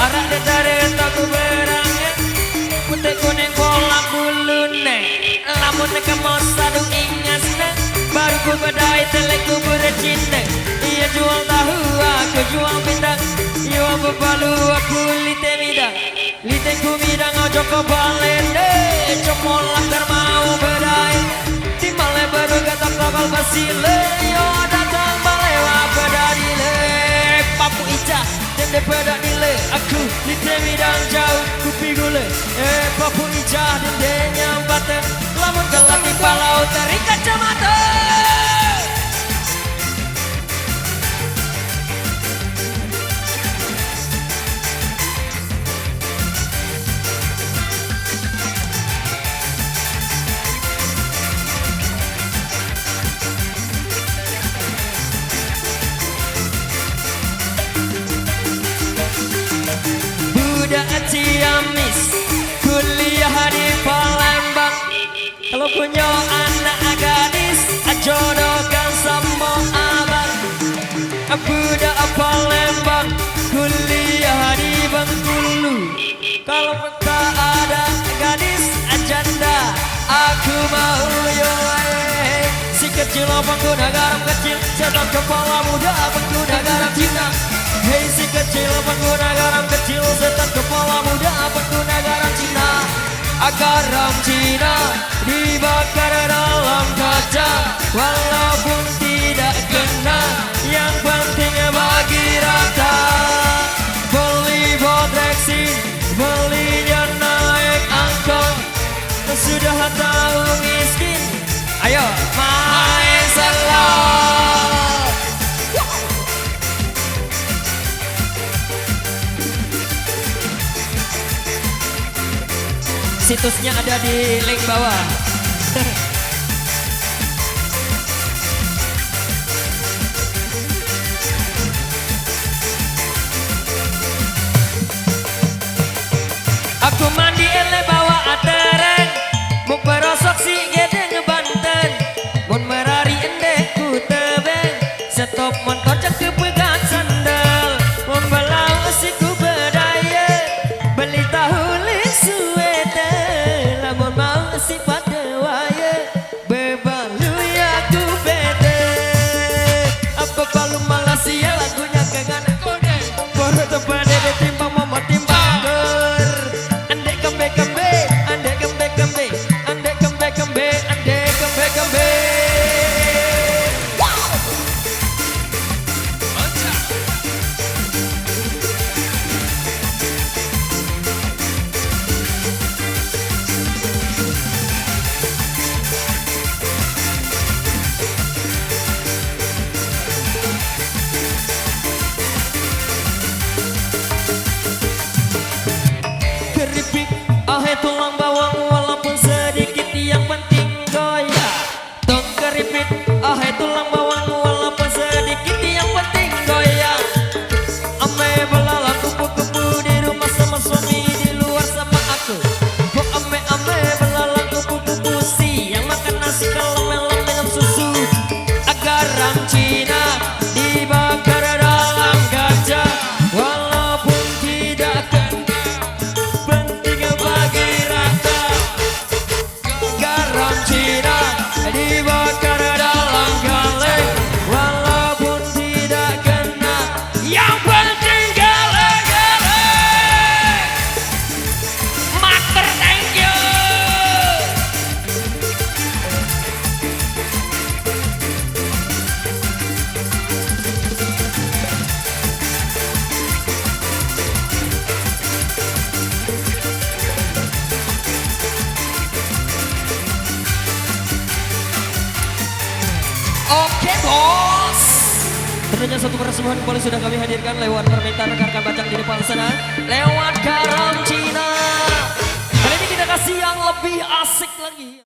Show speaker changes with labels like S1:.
S1: Arak de dari taku berangnya putih kuning bola bulune lamun kamu sadu ingasna baru ku badai teleku bercinta ia jual tahu aku jual bintang ia bebalu aku lite midang ojo ko balende cokol langgar mau badai timale baru kata kapal basile yo datang balewa badai le papu ica dan daripada nilai aku lite midang jauh kupi gule papu ica dan denya baten lamun gelap di palau tarik kacamata. Budak Ciamis kuliah di Palembang kalau punya anak gadis jodohkan sama abang. Budak Palembang kuliah di Bengkulu kalau tak ada gadis janda aku mau yo si kecil pengguna garam kecil setan kepala muda pengguna garam cinta. Hei si kecil pengguna garam kecil setan kepala muda pengguna garam Cina. Garam Cina dibakar dalam kaca walaupun tidak kena yang penting bagi rata. Beli bodreksin belinya naik angkot sudah tahu miskin ayo main selot. Situsnya ada di link bawah. Aku mandi ele bawa atereng muk berosok si gede ngebanten mun merari endek ku tebeng stop motor cek kepegat sandal mun belau si ku bedaya beli tahu lik suete lamun mau si pada waya bebalu ya ku bete apa balu Malaysia lagunya kengan kode baru tepade ditimbang mama timbang ger andek kembe kembe andek kembe kembe andek kembe kembe andek kembe kembe. Keripik ahe tulang bawang walaupun sedikit yang penting goyah. Tong keripik ahe tulang bawang walaupun sedikit yang penting goyah. Ame belalang kupu-kupu di rumah sama suami di luar sama aku. Kok ame belalang kupu-kupu si yang makan nasi kalau melon dengan susu. Garam Cina dibakar dalam kaca walaupun tidak kena penting bagi rata. Garam Cina dibakar dalam galeng walaupun tidak kena yang penting galeng-galeng. Mater thank you. Oke bos. Tentunya satu persembahan boleh sudah kami hadirkan lewat permintaan rekan-rekan bacang di depan sana lewat Garam Cina. Kali ini kita kasih yang lebih asik lagi.